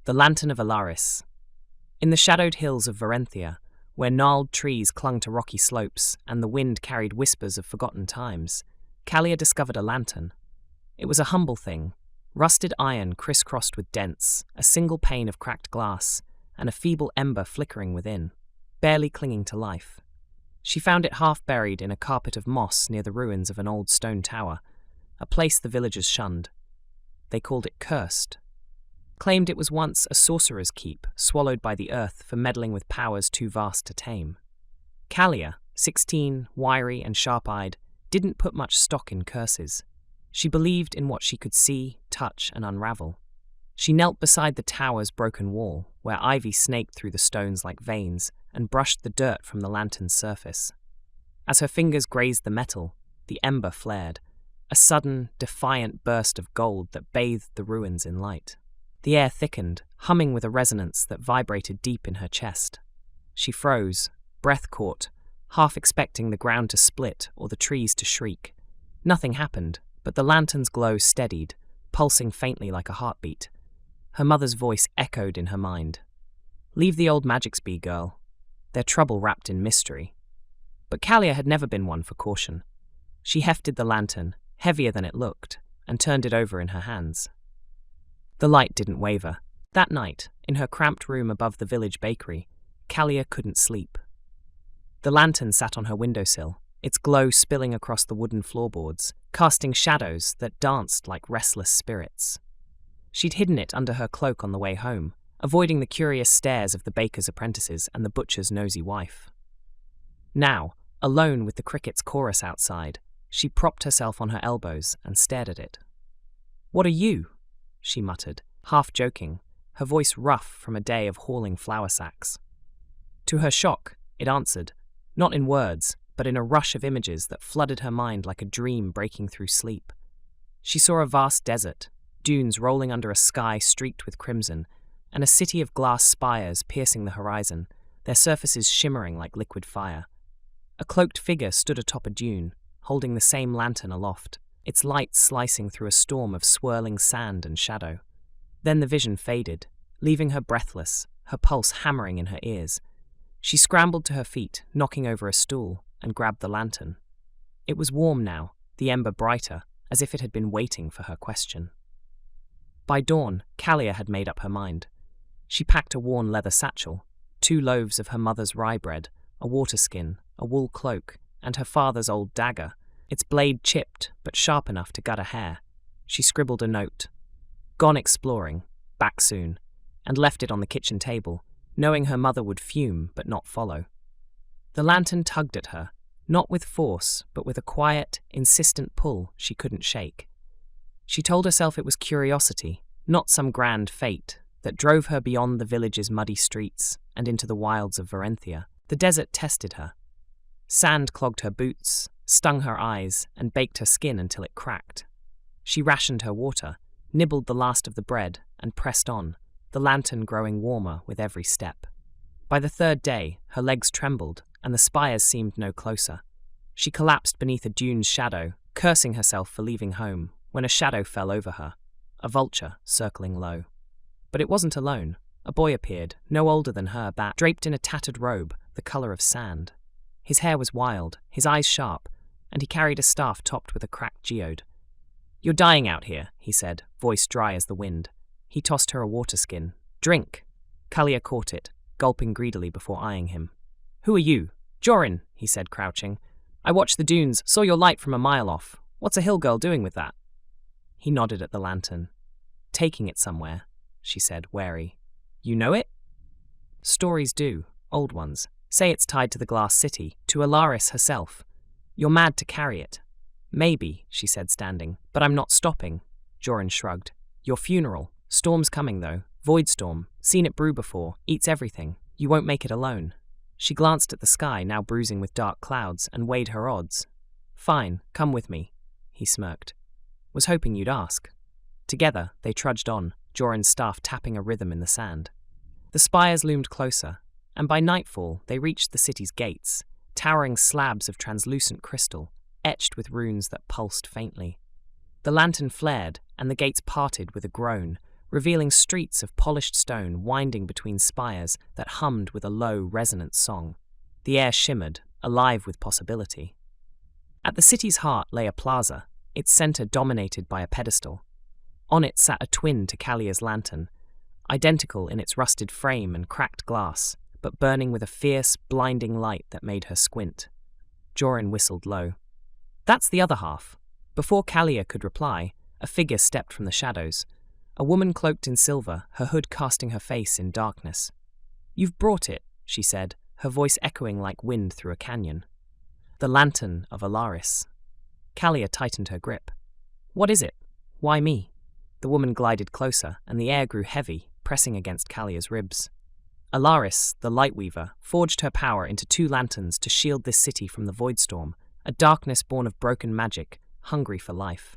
The Lantern of Elaris. In the shadowed hills of Varenthia, where gnarled trees clung to rocky slopes and the wind carried whispers of forgotten times, Kalia discovered a lantern. It was a humble thing, rusted iron crisscrossed with dents, a single pane of cracked glass, and a feeble ember flickering within, barely clinging to life. She found it half buried in a carpet of moss near the ruins of an old stone tower, a place the villagers shunned. They called it cursed. Claimed it was once a sorcerer's keep, swallowed by the earth for meddling with powers too vast to tame. Kalia, 16, wiry and sharp-eyed, didn't put much stock in curses. She believed in what she could see, touch, and unravel. She knelt beside the tower's broken wall, where ivy snaked through the stones like veins and brushed the dirt from the lantern's surface. As her fingers grazed the metal, the ember flared, a sudden, defiant burst of gold that bathed the ruins in light. The air thickened, humming with a resonance that vibrated deep in her chest. She froze, breath caught, half expecting the ground to split or the trees to shriek. Nothing happened, but the lantern's glow steadied, pulsing faintly like a heartbeat. Her mother's voice echoed in her mind. "Leave the old magics be, girl. They're trouble wrapped in mystery." But Kalia had never been one for caution. She hefted the lantern, heavier than it looked, and turned it over in her hands. The light didn't waver. That night, in her cramped room above the village bakery, Kalia couldn't sleep. The lantern sat on her windowsill, its glow spilling across the wooden floorboards, casting shadows that danced like restless spirits. She'd hidden it under her cloak on the way home, avoiding the curious stares of the baker's apprentices and the butcher's nosy wife. Now, alone with the crickets' chorus outside, she propped herself on her elbows and stared at it. "What are you?" she muttered, half joking, her voice rough from a day of hauling flour sacks. To her shock, it answered, not in words, but in a rush of images that flooded her mind like a dream breaking through sleep. She saw a vast desert, dunes rolling under a sky streaked with crimson, and a city of glass spires piercing the horizon, their surfaces shimmering like liquid fire. A cloaked figure stood atop a dune, holding the same lantern aloft, its light slicing through a storm of swirling sand and shadow. Then the vision faded, leaving her breathless, her pulse hammering in her ears. She scrambled to her feet, knocking over a stool, and grabbed the lantern. It was warm now, the ember brighter, as if it had been waiting for her question. By dawn, Kalia had made up her mind. She packed a worn leather satchel, 2 loaves of her mother's rye bread, a water skin, a wool cloak, and her father's old dagger, its blade chipped but sharp enough to gut a hair. She scribbled a note. "Gone exploring, back soon," and left it on the kitchen table, knowing her mother would fume but not follow. The lantern tugged at her, not with force, but with a quiet, insistent pull she couldn't shake. She told herself it was curiosity, not some grand fate, that drove her beyond the village's muddy streets and into the wilds of Varenthia. The desert tested her. Sand clogged her boots, stung her eyes, and baked her skin until it cracked. She rationed her water, nibbled the last of the bread, and pressed on, the lantern growing warmer with every step. By the 3rd day, her legs trembled, and the spires seemed no closer. She collapsed beneath a dune's shadow, cursing herself for leaving home, when a shadow fell over her, a vulture circling low. But it wasn't alone. A boy appeared, no older than her, draped in a tattered robe, the colour of sand. His hair was wild, his eyes sharp, and he carried a staff topped with a cracked geode. "You're dying out here," he said, voice dry as the wind. He tossed her a water skin. "Drink." Kalia caught it, gulping greedily before eyeing him. "Who are you?" "Jorin," he said, crouching. "I watched the dunes, saw your light from a mile off. What's a hill girl doing with that?" He nodded at the lantern. "Taking it somewhere," she said, wary. "You know it?" "Stories do, old ones. Say it's tied to the glass city, to Elaris herself. You're mad to carry it." "Maybe," she said, standing, "but I'm not stopping." Jorin shrugged. "Your funeral. Storm's coming, though. Voidstorm. Seen it brew before. Eats everything. You won't make it alone." She glanced at the sky, now bruising with dark clouds, and weighed her odds. "Fine, come with me," he smirked. "Was hoping you'd ask." Together, they trudged on, Jorin's staff tapping a rhythm in the sand. The spires loomed closer, and by nightfall they reached the city's gates, towering slabs of translucent crystal, etched with runes that pulsed faintly. The lantern flared, and the gates parted with a groan, revealing streets of polished stone winding between spires that hummed with a low, resonant song. The air shimmered, alive with possibility. At the city's heart lay a plaza, its center dominated by a pedestal. On it sat a twin to Kalia's lantern, identical in its rusted frame and cracked glass, but burning with a fierce, blinding light that made her squint. Jorin whistled low. "That's the other half." Before Kalia could reply, a figure stepped from the shadows, a woman cloaked in silver, her hood casting her face in darkness. "You've brought it," she said, her voice echoing like wind through a canyon. "The Lantern of Elaris." Kalia tightened her grip. "What is it? Why me?" The woman glided closer, and the air grew heavy, pressing against Kalia's ribs. Elaris, the Lightweaver, forged her power into 2 lanterns to shield this city from the Voidstorm, a darkness born of broken magic, hungry for life.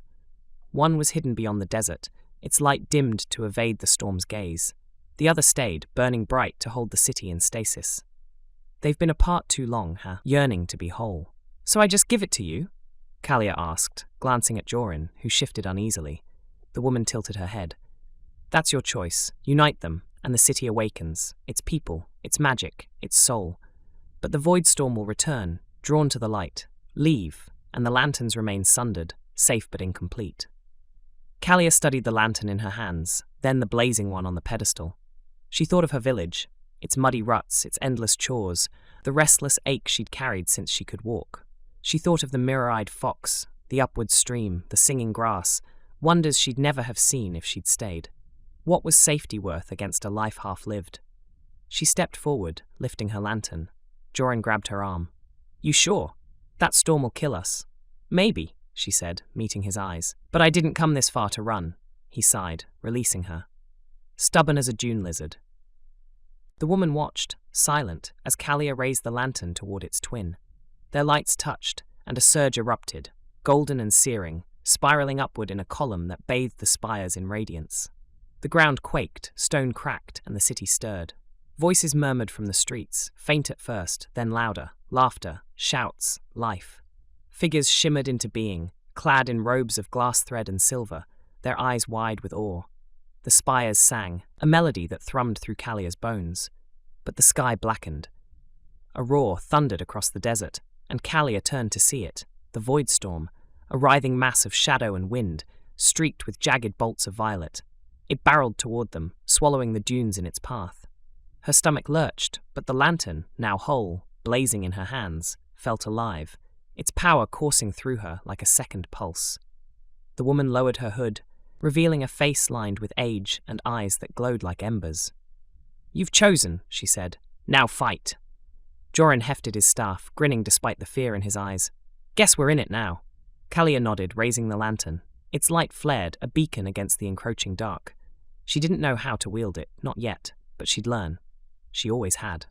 One was hidden beyond the desert, its light dimmed to evade the storm's gaze. The other stayed, burning bright to hold the city in stasis. "They've been apart too long, yearning to be whole. So I just give it to you?" Kalia asked, glancing at Jorin, who shifted uneasily. The woman tilted her head. "That's your choice. Unite them, and the city awakens, its people, its magic, its soul. But the Voidstorm will return, drawn to the light. Leave, and the lanterns remain sundered, safe but incomplete." Kalia studied the lantern in her hands, then the blazing one on the pedestal. She thought of her village, its muddy ruts, its endless chores, the restless ache she'd carried since she could walk. She thought of the mirror-eyed fox, the upward stream, the singing grass, wonders she'd never have seen if she'd stayed. What was safety worth against a life half-lived? She stepped forward, lifting her lantern. Jorin grabbed her arm. "You sure? That storm will kill us." "Maybe," she said, meeting his eyes. "But I didn't come this far to run." He sighed, releasing her. "Stubborn as a dune lizard." The woman watched, silent, as Kalia raised the lantern toward its twin. Their lights touched, and a surge erupted, golden and searing, spiraling upward in a column that bathed the spires in radiance. The ground quaked, stone cracked, and the city stirred. Voices murmured from the streets, faint at first, then louder, laughter, shouts, life. Figures shimmered into being, clad in robes of glass thread and silver, their eyes wide with awe. The spires sang, a melody that thrummed through Kalia's bones. But the sky blackened. A roar thundered across the desert, and Kalia turned to see it, the Voidstorm, a writhing mass of shadow and wind, streaked with jagged bolts of violet. It barreled toward them, swallowing the dunes in its path. Her stomach lurched, but the lantern, now whole, blazing in her hands, felt alive, its power coursing through her like a second pulse. The woman lowered her hood, revealing a face lined with age and eyes that glowed like embers. "You've chosen," she said. "Now fight." Jorin hefted his staff, grinning despite the fear in his eyes. "Guess we're in it now." Kalia nodded, raising the lantern. Its light flared, a beacon against the encroaching dark. She didn't know how to wield it, not yet, but she'd learn. She always had.